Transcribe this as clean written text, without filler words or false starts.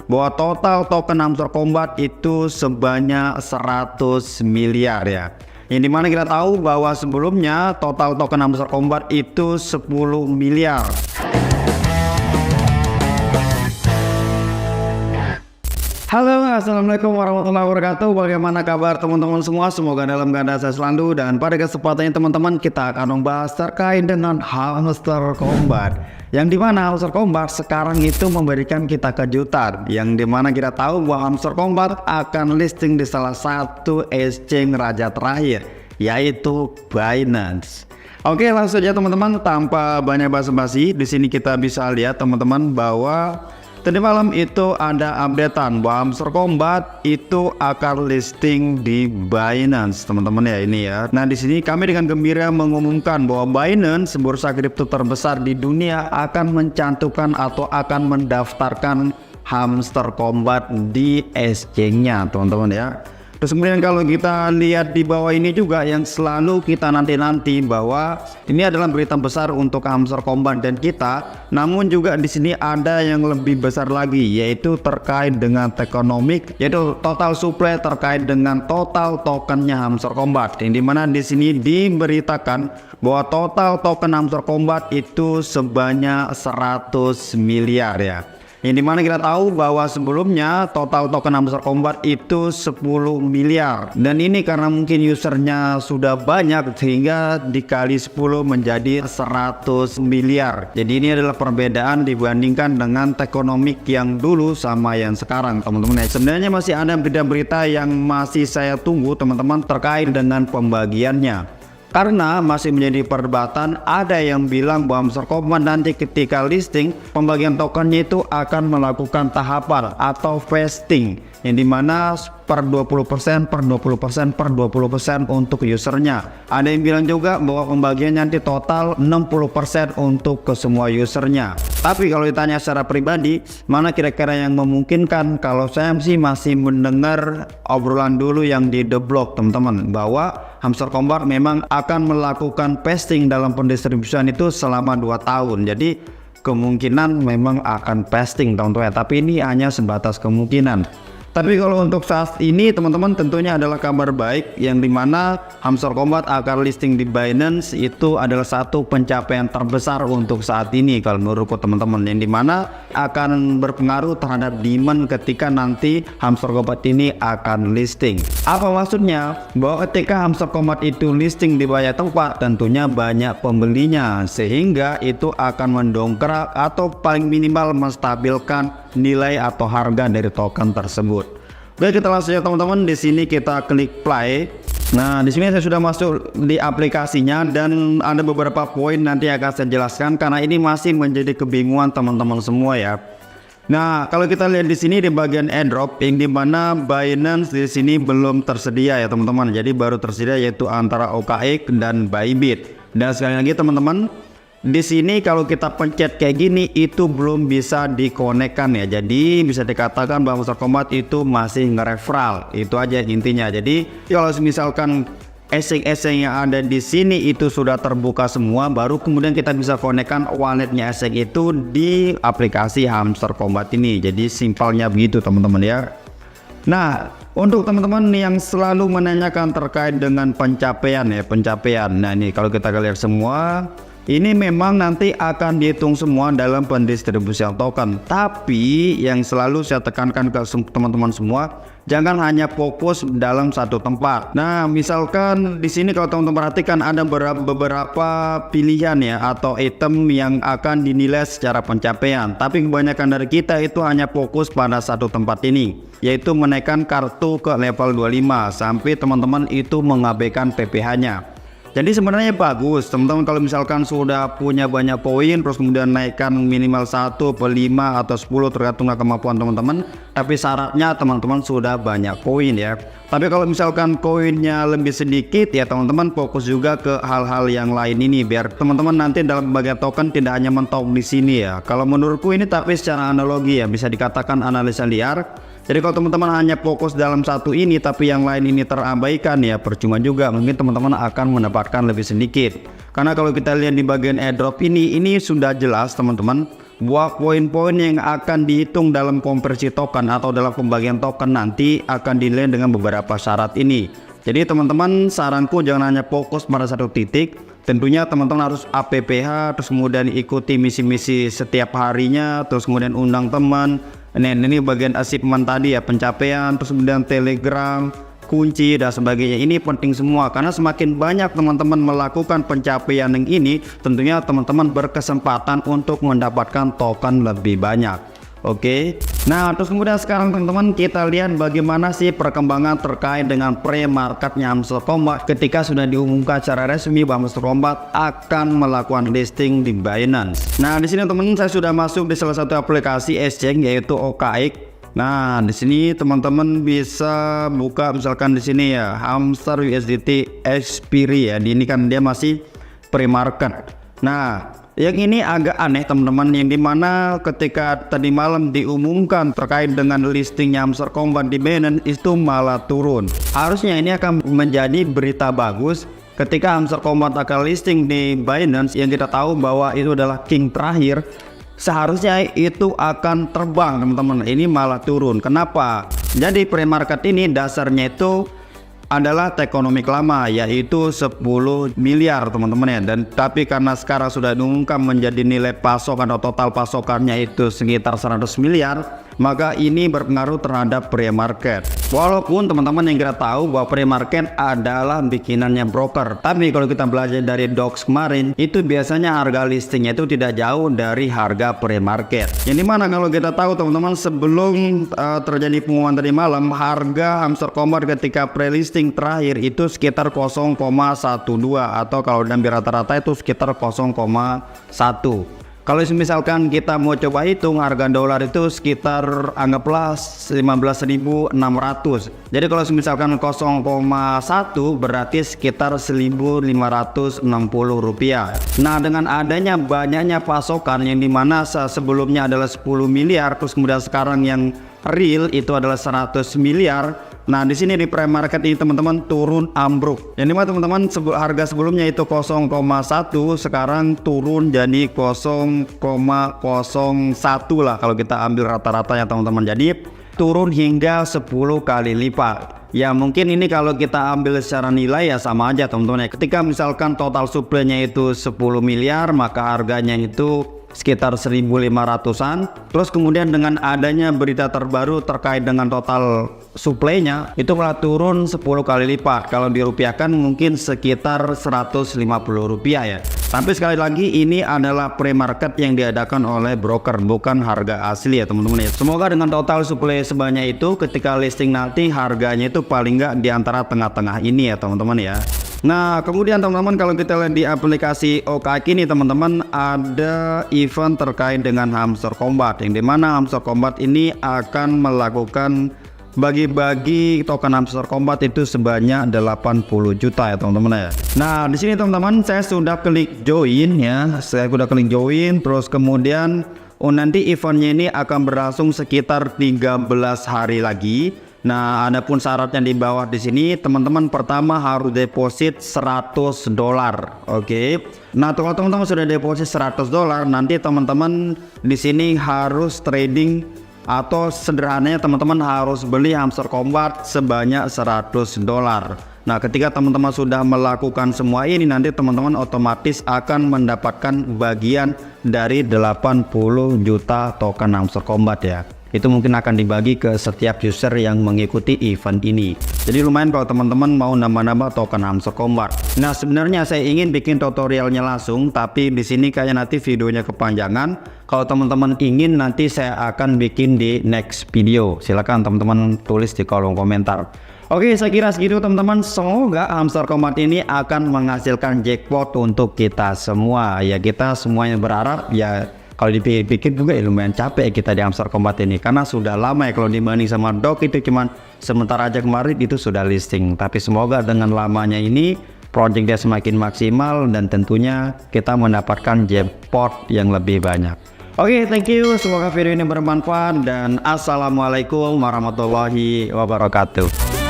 bahwa total token Hamster Kombat itu sebanyak 100 miliar ya. Yang dimana kita tahu bahwa sebelumnya total token Hamster Kombat itu 10 miliar. Halo, assalamualaikum warahmatullahi wabarakatuh. Bagaimana kabar teman-teman semua? Semoga dalam keadaan sehat selalu. Dan pada kesempatan ini teman-teman, kita akan membahas terkait dengan Hamster Kombat, yang dimana Hamster Kombat sekarang itu memberikan kita kejutan, yang dimana kita tahu bahwa Hamster Kombat akan listing di salah satu exchange raja terakhir, yaitu Binance. Oke, langsung saja teman-teman, tanpa banyak basa-basi, di sini kita bisa lihat teman-teman bahwa tadi malam itu ada updatean bahwa Hamster Kombat itu akan listing di Binance, teman-teman ya ini ya. Nah, di sini kami dengan gembira mengumumkan bahwa Binance, bursa kripto terbesar di dunia, akan mencantumkan atau akan mendaftarkan Hamster Kombat di exchange-nya, teman-teman ya. Terus kemudian kalau kita lihat di bawah ini juga yang selalu kita nanti bahwa ini adalah berita besar untuk Hamster Kombat dan kita. Namun juga di sini ada yang lebih besar lagi, yaitu terkait dengan tokenomics, yaitu total supply terkait dengan total tokennya Hamster Kombat. Yang dimana di sini diberitakan bahwa total token Hamster Kombat itu sebanyak 100 miliar ya. Yang dimana kita tahu bahwa sebelumnya total token Hamster Kombat itu 10 miliar. Dan ini karena mungkin usernya sudah banyak sehingga dikali 10 menjadi 100 miliar. Jadi ini adalah perbedaan dibandingkan dengan tokenomics yang dulu sama yang sekarang, teman-teman. Sebenarnya masih ada berita-berita yang masih saya tunggu teman-teman terkait dengan pembagiannya. Karena masih menjadi perdebatan, ada yang bilang bahwa Hamster Kombat nanti ketika listing, pembagian tokennya itu akan melakukan tahapan atau vesting, yang dimana per 20%, per 20%, per 20% untuk usernya. Ada yang bilang juga bahwa pembagian nanti total 60% untuk ke semua usernya. Tapi kalau ditanya secara pribadi, mana kira-kira yang memungkinkan? Kalau saya sih masih mendengar obrolan dulu yang di The Block, teman-teman, bahwa Hamster Kombat memang akan melakukan vesting dalam pendistribusian itu selama 2 tahun. Jadi kemungkinan memang akan vesting, teman-teman. Tapi ini hanya sebatas kemungkinan. Tapi kalau untuk saat ini teman-teman tentunya adalah kabar baik, yang dimana Hamster Kombat akan listing di Binance itu adalah satu pencapaian terbesar untuk saat ini kalau menurutku teman-teman, yang dimana akan berpengaruh terhadap demand ketika nanti Hamster Kombat ini akan listing. Apa maksudnya? Bahwa ketika Hamster Kombat itu listing di banyak tempat, tentunya banyak pembelinya, sehingga itu akan mendongkrak atau paling minimal menstabilkan nilai atau harga dari token tersebut. Baik, kita langsung ya teman-teman. Di sini kita klik play. Nah, di sini saya sudah masuk di aplikasinya dan ada beberapa poin nanti akan saya jelaskan karena ini masih menjadi kebingungan teman-teman semua ya. Nah, kalau kita lihat di sini di bagian airdrop, yang dimana Binance di sini belum tersedia ya teman-teman. Jadi baru tersedia yaitu antara OKX dan Bybit. Dan sekali lagi teman-teman, di sini kalau kita pencet kayak gini itu belum bisa dikonekkan ya. Jadi bisa dikatakan bahwa Hamster Kombat itu masih nge-referral. Itu aja intinya. Jadi kalau misalkan asset-asset yang ada di sini itu sudah terbuka semua, baru kemudian kita bisa konekkan walletnya asset itu di aplikasi Hamster Kombat ini. Jadi simpelnya begitu teman-teman ya. Nah, untuk teman-teman yang selalu menanyakan terkait dengan pencapaian ya, pencapaian. Nah, ini kalau kita lihat semua, ini memang nanti akan dihitung semua dalam pendistribusian token. Tapi yang selalu saya tekankan ke teman-teman semua, jangan hanya fokus dalam satu tempat. Nah, misalkan di sini kalau teman-teman perhatikan ada beberapa pilihan ya atau item yang akan dinilai secara pencapaian. Tapi kebanyakan dari kita itu hanya fokus pada satu tempat ini, yaitu menaikkan kartu ke level 25 sampai teman-teman itu mengabaikan PPH-nya. Jadi sebenarnya bagus teman-teman kalau misalkan sudah punya banyak poin terus kemudian naikkan minimal 1 per 5 atau 10 tergantung kemampuan teman-teman. Tapi syaratnya teman-teman sudah banyak koin ya. Tapi kalau misalkan koinnya lebih sedikit ya teman-teman fokus juga ke hal-hal yang lain ini biar teman-teman nanti dalam bagian token tidak hanya mentok di sini ya. Kalau menurutku ini tapi secara analogi ya, bisa dikatakan analisa liar. Jadi kalau teman-teman hanya fokus dalam satu ini tapi yang lain ini terabaikan ya percuma juga, mungkin teman-teman akan mendapatkan lebih sedikit. Karena kalau kita lihat di bagian airdrop ini sudah jelas teman-teman buat poin-poin yang akan dihitung dalam konversi token atau dalam pembagian token nanti akan dinilai dengan beberapa syarat ini. Jadi teman-teman, saranku jangan hanya fokus pada satu titik. Tentunya teman-teman harus APPH, terus kemudian ikuti misi-misi setiap harinya, terus kemudian undang teman. Ini bagian achievement tadi ya, pencapaian, terus kemudian Telegram, kunci dan sebagainya. Ini penting semua karena semakin banyak teman-teman melakukan pencapaian yang ini, tentunya teman-teman berkesempatan untuk mendapatkan token lebih banyak. Oke. Nah, terus kemudian sekarang teman-teman kita lihat bagaimana sih perkembangan terkait dengan pre-marketnya Hamster Kombat ketika sudah diumumkan secara resmi bahwa Hamster Kombat akan melakukan listing di Binance. Nah, di sini teman-teman saya sudah masuk di salah satu aplikasi exchange yaitu OKX. Nah, di sini teman-teman bisa buka misalkan di sini ya, Hamster USDT Expiry ya. Ini kan dia masih pre-market. Nah, yang ini agak aneh teman-teman, yang dimana ketika tadi malam diumumkan terkait dengan listingnya Hamster Kombat di Binance itu malah turun. Harusnya ini akan menjadi berita bagus ketika Hamster Kombat akan listing di Binance, yang kita tahu bahwa itu adalah king terakhir. Seharusnya itu akan terbang teman-teman, ini malah turun. Kenapa? Jadi pre-market ini dasarnya itu adalah Tekonomik lama, yaitu 10 miliar teman-teman ya. Dan tapi karena sekarang sudah diumumkan menjadi nilai pasokan atau total pasokannya itu sekitar 100 miliar, maka ini berpengaruh terhadap pre-market. Walaupun teman-teman yang kita tahu bahwa pre-market adalah bikinannya broker, tapi kalau kita belajar dari Dox kemarin, itu biasanya harga listingnya itu tidak jauh dari harga pre-market. Yang dimana kalau kita tahu teman-teman, sebelum terjadi pengumuman tadi malam, harga Hamster Kombat ketika pre-listing terakhir itu sekitar 0,12 atau kalau dan rata-rata itu sekitar 0,1. Kalau misalkan kita mau coba hitung harga dolar itu sekitar anggaplah 15.600. Jadi kalau misalkan 0,1 berarti sekitar 1.560 rupiah. Nah, dengan adanya banyaknya pasokan yang dimana sebelumnya adalah 10 miliar, terus kemudian sekarang yang real itu adalah 100 miliar. Nah, di sini di pre-market ini teman-teman turun ambruk. Yang dimana teman-teman harga sebelumnya itu 0,1, sekarang turun jadi 0,01 lah kalau kita ambil rata-ratanya teman-teman. Jadi turun hingga 10 kali lipat. Ya mungkin ini kalau kita ambil secara nilai ya sama aja teman-teman ya. Ketika misalkan total supply-nya itu 10 miliar, maka harganya itu sekitar 1.500-an. Terus kemudian dengan adanya berita terbaru terkait dengan total supply-nya itu malah turun 10 kali lipat. Kalau dirupiahkan mungkin sekitar 150 rupiah ya. Tapi sekali lagi ini adalah pre-market yang diadakan oleh broker, bukan harga asli ya teman-teman ya. Semoga dengan total supply sebanyak itu ketika listing nanti harganya itu paling nggak di antara tengah-tengah ini ya teman-teman ya. Nah, kemudian teman-teman kalau kita lihat di aplikasi OKX ini teman-teman, ada event terkait dengan Hamster Kombat, yang dimana Hamster Kombat ini akan melakukan bagi-bagi token Hamster Kombat itu sebanyak 80 juta ya teman-teman ya. Nah, di sini teman-teman saya sudah klik join ya. Saya sudah klik join, terus kemudian nanti eventnya ini akan berlangsung sekitar 13 hari lagi. Nah, adapun syaratnya di bawah di sini teman-teman, pertama harus deposit $100. Oke. Nah, kalau teman-teman sudah deposit $100, nanti teman-teman di sini harus trading atau sederhananya teman-teman harus beli Hamster Kombat sebanyak $100. Nah, ketika teman-teman sudah melakukan semua ini, nanti teman-teman otomatis akan mendapatkan bagian dari 80 juta token Hamster Kombat ya. Itu mungkin akan dibagi ke setiap user yang mengikuti event ini. Jadi lumayan kalau teman-teman mau nambah-nambah token Hamster Kombat. Nah, sebenarnya saya ingin bikin tutorialnya langsung, tapi di sini kayak nanti videonya kepanjangan. Kalau teman-teman ingin, nanti saya akan bikin di next video. Silakan teman-teman tulis di kolom komentar. Oke, saya kira segitu teman-teman. Semoga Hamster Kombat ini akan menghasilkan jackpot untuk kita semua. Ya, kita semuanya berharap ya. Kalau dipikir juga ya lumayan capek kita di Hamster Kombat ini, karena sudah lama ya kalau dibanding sama Dox itu cuman sebentar aja kemarin itu sudah listing. Tapi semoga dengan lamanya ini project dia semakin maksimal dan tentunya kita mendapatkan jackpot yang lebih banyak. Oke, thank you, semoga video ini bermanfaat dan assalamualaikum warahmatullahi wabarakatuh.